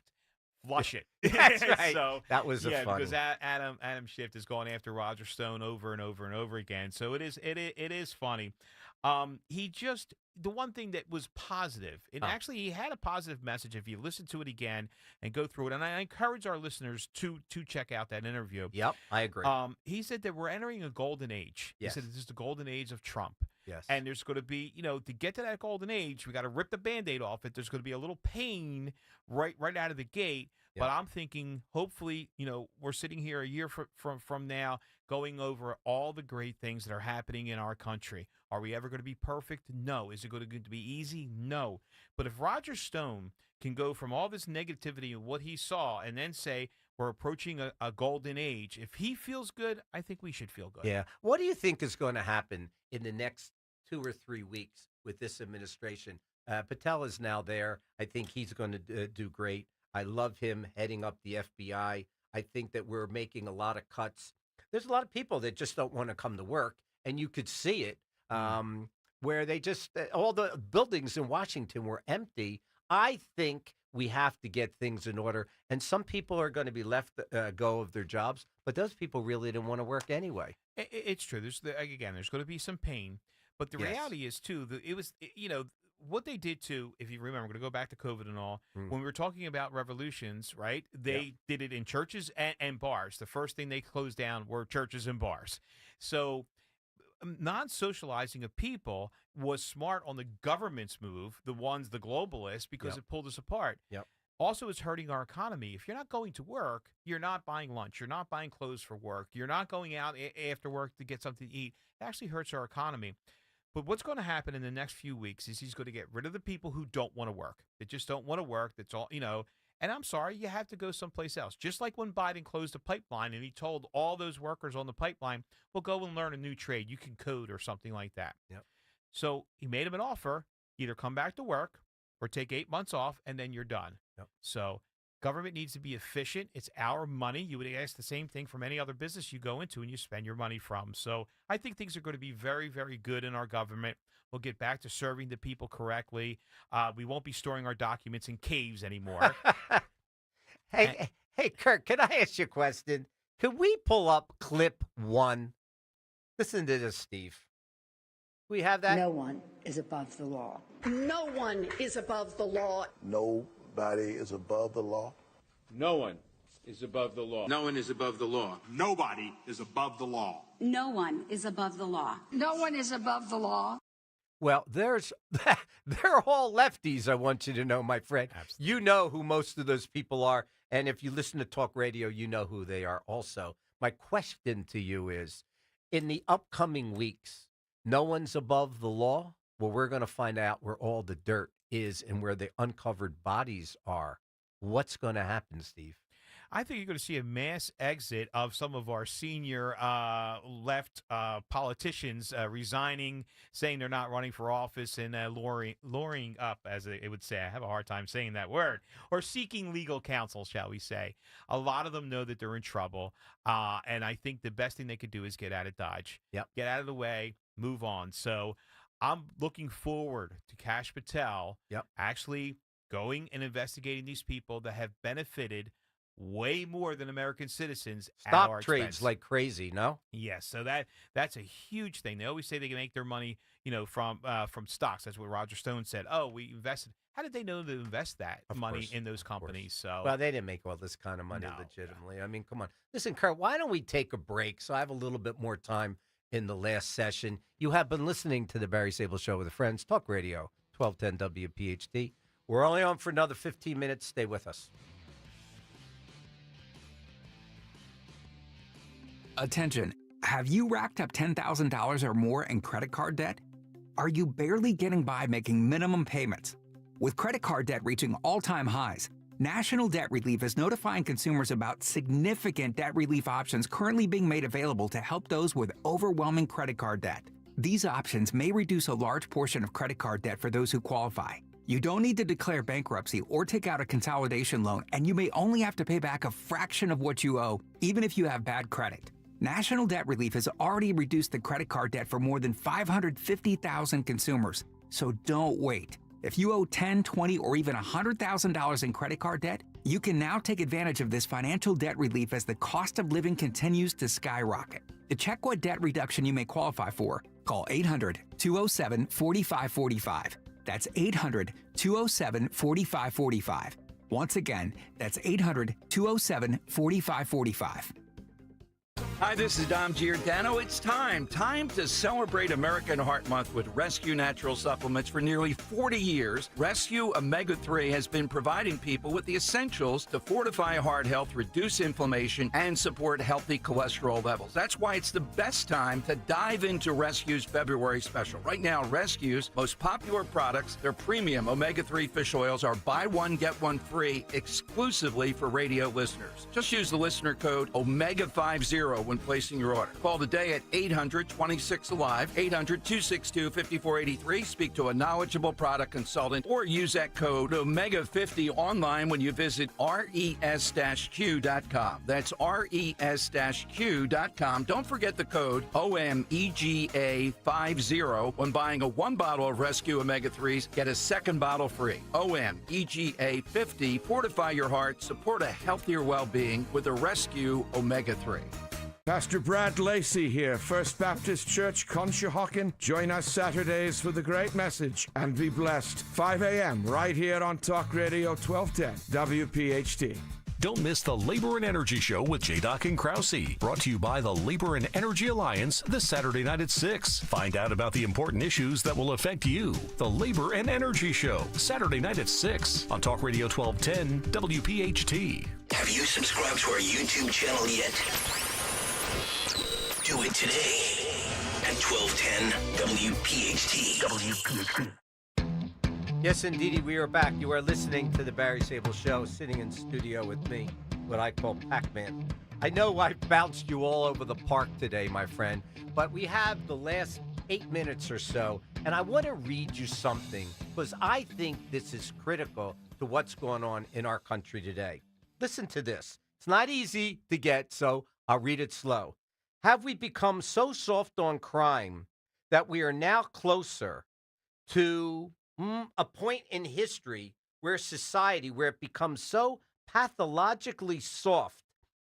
flush it. That's right. So That was yeah, funny. because Adam Schiff is going after Roger Stone over and over and over again. So it is funny. He just, the one thing that was positive, and actually he had a positive message if you listen to it again and go through it. And I encourage our listeners to check out that interview. Yep, I agree. He said that we're entering a golden age. Yes. He said this is the golden age of Trump. Yes. And there's going to be, you know, to get to that golden age, we got to rip the Band-Aid off it. There's going to be a little pain right out of the gate. But I'm thinking, hopefully, you know, we're sitting here a year from now going over all the great things that are happening in our country. Are we ever going to be perfect? No. Is it going to be easy? No. But if Roger Stone can go from all this negativity and what he saw and then say we're approaching a golden age, if he feels good, I think we should feel good. Yeah. What do you think is going to happen in the next 2 or 3 weeks with this administration? Patel is now there. I think he's going to do great. I love him heading up the FBI. I think that we're making a lot of cuts. There's a lot of people that just don't want to come to work, and you could see it where they just, all the buildings in Washington were empty. I think we have to get things in order, and some people are going to be left go of their jobs, but those people really didn't want to work anyway. It's true. There's going to be some pain, but the reality is too that it was, you know, what they did too. If you remember, I'm going to go back to COVID and all. When we were talking about revolutions, right? They did it in churches and bars. The first thing they closed down were churches and bars. So non-socializing of people was smart on the government's move, the globalists, because it pulled us apart. Yep. Also, it's hurting our economy. If you're not going to work, you're not buying lunch. You're not buying clothes for work. You're not going out after work to get something to eat. It actually hurts our economy. But what's going to happen in the next few weeks is he's going to get rid of the people who don't want to work. They just don't want to work. That's all, you know. And I'm sorry, you have to go someplace else. Just like when Biden closed the pipeline and he told all those workers on the pipeline, well, go and learn a new trade. You can code or something like that. Yep. So he made him an offer, either come back to work or take 8 months off, and then you're done. Yep. So government needs to be efficient. It's our money. You would ask the same thing from any other business you go into and you spend your money from. So I think things are going to be very, very good in our government. We'll get back to serving the people correctly. We won't be storing our documents in caves anymore. Hey, Kirk, can I ask you a question? Could we pull up clip 1? Listen to this, Steve. We have that? No one is above the law. No one is above the law. Nobody is above the law. No one is above the law. No one is above the law. Nobody is above the law. No one is above the law. No one is above the law. Well, they're all lefties, I want you to know, my friend. Absolutely. You know who most of those people are. And if you listen to talk radio, you know who they are also. My question to you is, in the upcoming weeks, no one's above the law? Well, we're going to find out where all the dirt is and where the uncovered bodies are. What's going to happen, Steve? I think you're going to see a mass exit of some of our senior left politicians resigning, saying they're not running for office, and luring up, as it would say. I have a hard time saying that word. Or seeking legal counsel, shall we say. A lot of them know that they're in trouble, and I think the best thing they could do is get out of Dodge. Yep. Get out of the way, move on. So I'm looking forward to Kash Patel actually going and investigating these people that have benefited way more than American citizens at our Stock trades expense. like crazy, no? Yes, so that's a huge thing. They always say they can make their money, from stocks. That's what Roger Stone said. Oh, we invested. How did they know to invest that money in those companies? So Well, they didn't make all this kind of money legitimately. I mean, come on. Listen, Kurt, why don't we take a break so I have a little bit more time in the last session? You have been listening to the Barry Sable Show with Friends, Talk Radio, 1210 WPHT. We're only on for another 15 minutes. Stay with us. Attention, have you racked up $10,000 or more in credit card debt? Are you barely getting by making minimum payments? With credit card debt reaching all-time highs, National Debt Relief is notifying consumers about significant debt relief options currently being made available to help those with overwhelming credit card debt. These options may reduce a large portion of credit card debt for those who qualify. You don't need to declare bankruptcy or take out a consolidation loan, and you may only have to pay back a fraction of what you owe, even if you have bad credit. National Debt Relief has already reduced the credit card debt for more than 550,000 consumers, so don't wait. If you owe $10,000, $20,000, or even $100,000 in credit card debt, you can now take advantage of this financial debt relief as the cost of living continues to skyrocket. To check what debt reduction you may qualify for, call 800-207-4545. That's 800-207-4545. Once again, that's 800-207-4545. Hi, this is Dom Giordano. It's time to celebrate American Heart Month with Rescue Natural Supplements. For nearly 40 years, Rescue Omega-3 has been providing people with the essentials to fortify heart health, reduce inflammation, and support healthy cholesterol levels. That's why it's the best time to dive into Rescue's February special. Right now, Rescue's most popular products, their premium omega-3 fish oils, are buy one, get one free exclusively for radio listeners. Just use the listener code OMEGA50 when placing your order. Call today at 800-26-ALIVE, 800-262-5483. Speak to a knowledgeable product consultant or use that code OMEGA50 online when you visit res-q.com. That's res-q.com. Don't forget the code OMEGA50 when buying a one bottle of Rescue Omega-3s. Get a second bottle free. OMEGA50. Fortify your heart. Support a healthier well-being with a Rescue Omega-3. Pastor Brad Lacey here, First Baptist Church, Conshohocken. Join us Saturdays for the great message and be blessed. 5 a.m. right here on Talk Radio 1210 WPHT. Don't miss the Labor and Energy Show with J-Doc and Krause. Brought to you by the Labor and Energy Alliance this Saturday night at 6. Find out about the important issues that will affect you. The Labor and Energy Show, Saturday night at 6 on Talk Radio 1210 WPHT. Have you subscribed to our YouTube channel yet? Do it today at 1210 WPHT. Yes, indeed, we are back. You are listening to the Barry Sable Show, sitting in studio with me, what I call Pac-Man. I know I bounced you all over the park today, my friend, but we have the last 8 minutes or so, and I want to read you something, because I think this is critical to what's going on in our country today. Listen to this. It's not easy to get, so I'll read it slow. Have we become so soft on crime that we are now closer to a point in history where it becomes so pathologically soft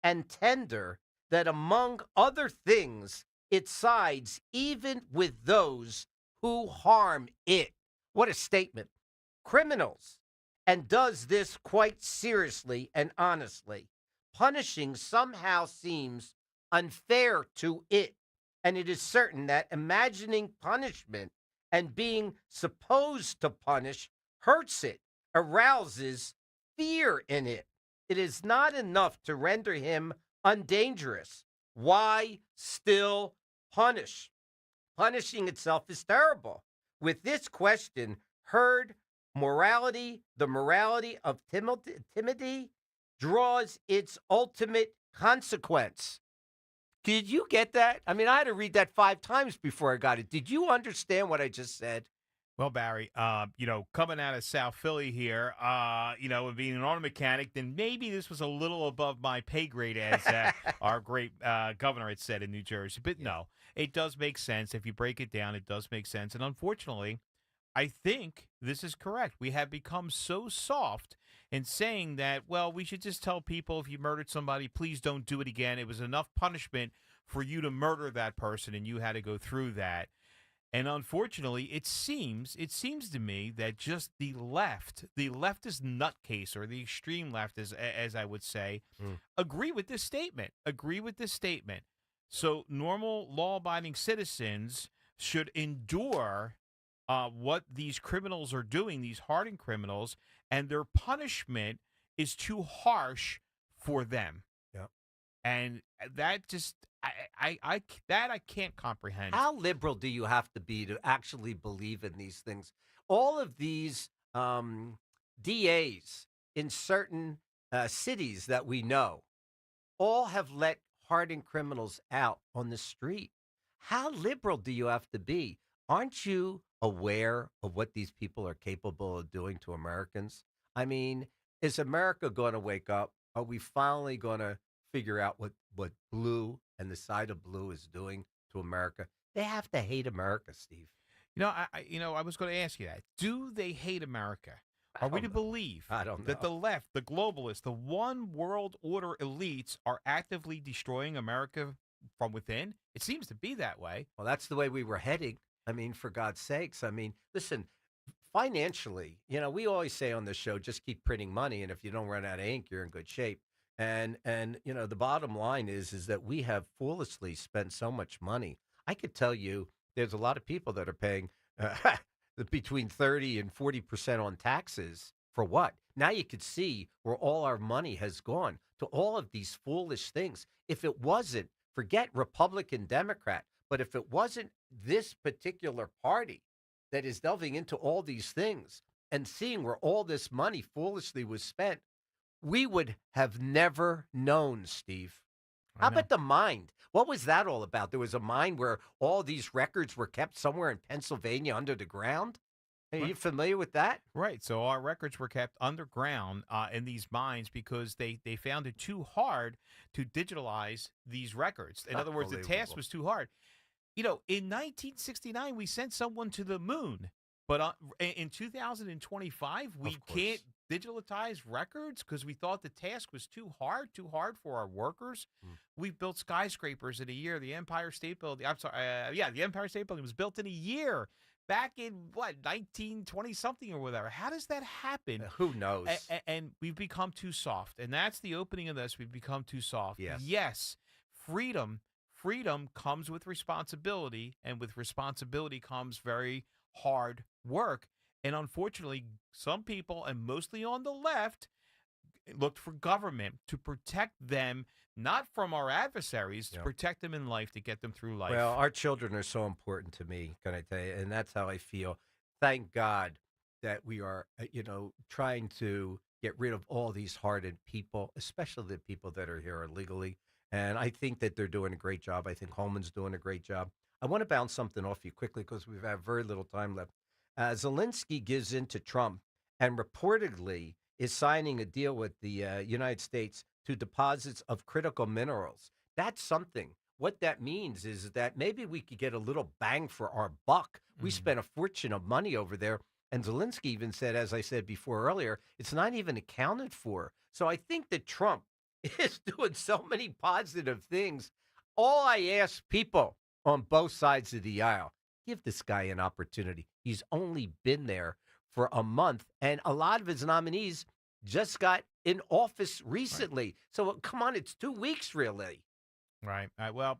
and tender that, among other things, it sides even with those who harm it? What a statement. Criminals, and does this quite seriously and honestly. Punishing somehow seems unfair to it, and it is certain that imagining punishment and being supposed to punish hurts it, arouses fear in it. It is not enough to render him undangerous. Why still punish? Punishing itself is terrible. With this question heard, the morality of Timothy draws its ultimate consequence. Did you get that? I mean, I had to read that 5 times before I got it. Did you understand what I just said? Well, Barry, coming out of South Philly here, and being an auto mechanic, then maybe this was a little above my pay grade, as our great governor had said in New Jersey. But no, it does make sense. If you break it down, it does make sense. And unfortunately, I think this is correct. We have become so soft in saying that, well, we should just tell people if you murdered somebody, please don't do it again. It was enough punishment for you to murder that person, and you had to go through that. And unfortunately, it seems to me that just the leftist nutcase, or the extreme left, as I would say, agree with this statement. So normal law-abiding citizens should endure what these criminals are doing, these hardened criminals, and their punishment is too harsh for them. Yeah. And that just, I can't comprehend. How liberal do you have to be to actually believe in these things? All of these DAs in certain cities that we know all have let hardened criminals out on the street. How liberal do you have to be? Aren't you aware of what these people are capable of doing to Americans? I mean, is America going to wake up? Are we finally going to figure out what blue and the side of blue is doing to America? They have to hate America, Steve. I was going to ask you that. Do they hate America? Are we to believe that the left, the globalists, the one world order elites are actively destroying America from within? It seems to be that way. Well, that's the way we were heading. I mean, for God's sakes. I mean, listen, financially, we always say on this show, just keep printing money, and if you don't run out of ink, you're in good shape. And the bottom line is that we have foolishly spent so much money. I could tell you there's a lot of people that are paying between 30 and 40% on taxes for what? Now you could see where all our money has gone to all of these foolish things. If it wasn't, forget Republican, Democrat, but if it wasn't this particular party that is delving into all these things and seeing where all this money foolishly was spent, we would have never known, Steve. How about the mine? What was that all about? There was a mine where all these records were kept somewhere in Pennsylvania under the ground? Are you familiar with that? Right. So our records were kept underground in these mines because they found it too hard to digitalize these records. In other words, the task was too hard. In 1969, we sent someone to the moon. But in 2025, we can't digitalize records because we thought the task was too hard for our workers. We've built skyscrapers in a year. The Empire State Building, the Empire State Building was built in a year back in, 1920-something or whatever. How does that happen? Who knows? And we've become too soft. And that's the opening of this. We've become too soft. Yes. Freedom comes with responsibility, and with responsibility comes very hard work. And unfortunately, some people, and mostly on the left, looked for government to protect them, not from our adversaries, to protect them in life, to get them through life. Well, our children are so important to me, can I tell you? And that's how I feel. Thank God that we are, trying to get rid of all these hardened people, especially the people that are here illegally. And I think that they're doing a great job. I think Holman's doing a great job. I want to bounce something off you quickly because we have very little time left. Zelensky gives in to Trump and reportedly is signing a deal with the United States to deposits of critical minerals. That's something. What that means is that maybe we could get a little bang for our buck. We spent a fortune of money over there. And Zelensky even said, as I said before earlier, it's not even accounted for. So I think that Trump is doing so many positive things. All I ask people on both sides of the aisle, give this guy an opportunity. He's only been there for a month, and a lot of his nominees just got in office recently. Right. So come on, it's 2 weeks, really. Right. Well,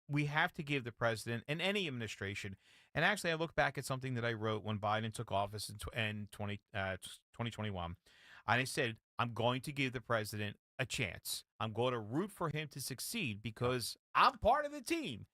we have to give the president and any administration, and actually I look back at something that I wrote when Biden took office in 2021, and I said, I'm going to give the president a chance. I'm going to root for him to succeed because I'm part of the team.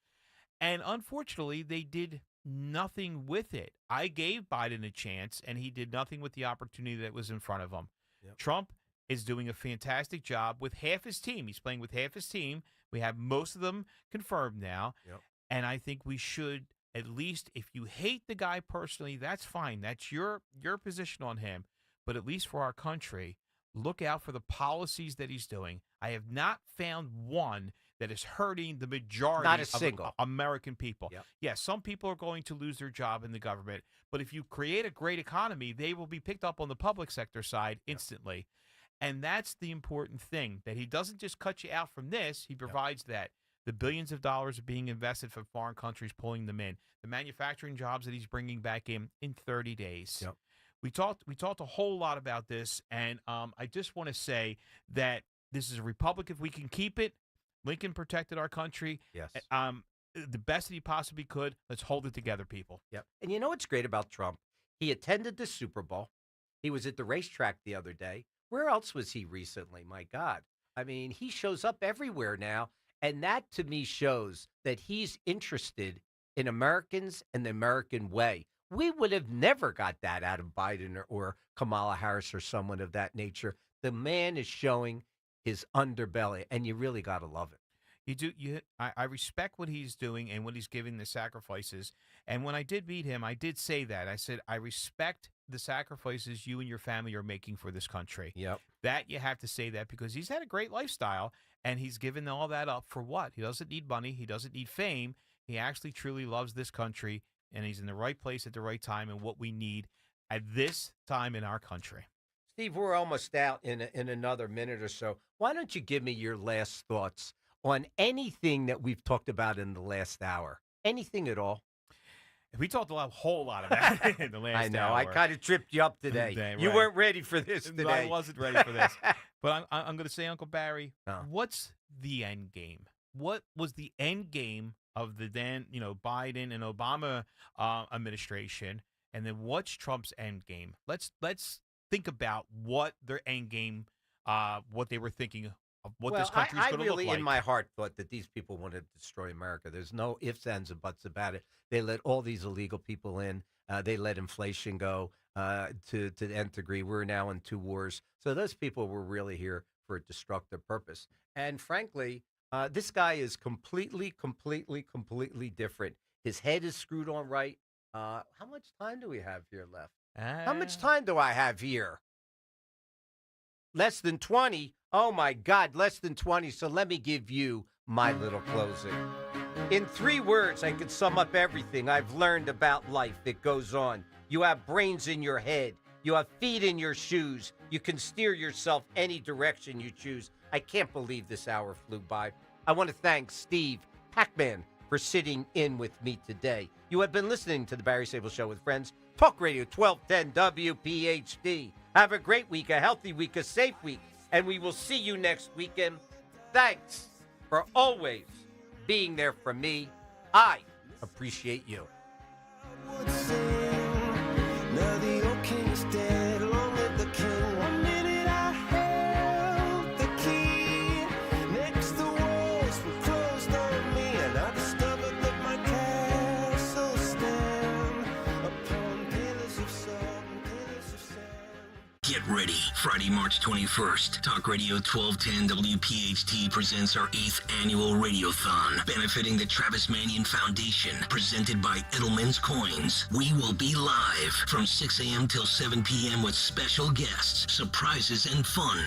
And unfortunately, they did nothing with it. I gave Biden a chance, and he did nothing with the opportunity that was in front of him. Trump is doing a fantastic job with half his team. He's playing with half his team. We have most of them confirmed now. Yep. And I think we should, at least, if you hate the guy personally, that's fine. That's your position on him. But at least for our country, look out for the policies that he's doing. I have not found one that is hurting the majority Not a of single. American people. Yep. Yes, some people are going to lose their job in the government, but if you create a great economy, they will be picked up on the public sector side instantly. And that's the important thing, that he doesn't just cut you out from this, he provides that. The billions of dollars are being invested from foreign countries, pulling them in. The manufacturing jobs that he's bringing back in 30 days. Yep. We talked a whole lot about this, and I just want to say that this is a republic if we can keep it. Lincoln protected our country. Yes. The best that he possibly could. Let's hold it together, people. Yep. And you know what's great about Trump? He attended the Super Bowl. He was at the racetrack the other day. Where else was he recently? My God. I mean, he shows up everywhere now. And that, to me, shows that he's interested in Americans and the American way. We would have never got that out of Biden or Kamala Harris or someone of that nature. The man is showing his underbelly, and you really got to love it. You do. I respect what he's doing and what he's giving the sacrifices. And when I did meet him, I did say that. I said, I respect the sacrifices you and your family are making for this country. Yep. That you have to say that because he's had a great lifestyle, and he's given all that up for what? He doesn't need money. He doesn't need fame. He actually truly loves this country, and he's in the right place at the right time and what we need at this time in our country. Steve, we're almost out in another minute or so. Why don't you give me your last thoughts on anything that we've talked about in the last hour? Anything at all? We talked a whole lot about it in the last I know. hour. I kind of tripped you up today. You weren't ready for this today. I wasn't ready for this. But I'm going to say, Uncle Barry, what's the end game? What was the end game of the then, Biden and Obama administration? And then what's Trump's end game? Let's think about what their end game, what they were thinking of what this country is going to look like. I really, in my heart, thought that these people wanted to destroy America. There's no ifs, ands, and buts about it. They let all these illegal people in. They let inflation go to the nth degree. We're now in 2 wars. So those people were really here for a destructive purpose. And frankly, this guy is completely different. His head is screwed on right. How much time do we have here left? How much time do I have here? Less than 20. Oh, my God, less than 20. So let me give you my little closing. In 3 words, I could sum up everything I've learned about life that goes on. You have brains in your head. You have feet in your shoes. You can steer yourself any direction you choose. I can't believe this hour flew by. I want to thank Steve Pac-Man for sitting in with me today. You have been listening to The Barry Sable Show with friends. Talk Radio 1210 WPHT. Have a great week, a healthy week, a safe week, and we will see you next weekend. Thanks for always being there for me. I appreciate you. Now the old king is dead, long live the king. 1 minute I held the key. Next the walls were closed on me, and I discovered that my castle stand upon pillars of salt and pillars of sand. Get ready. Friday, March 21st, Talk Radio 1210 WPHT presents our 8th annual Radiothon, benefiting the Travis Manion Foundation, presented by Edelman's Coins. We will be live from 6 a.m. till 7 p.m. with special guests, surprises, and fun.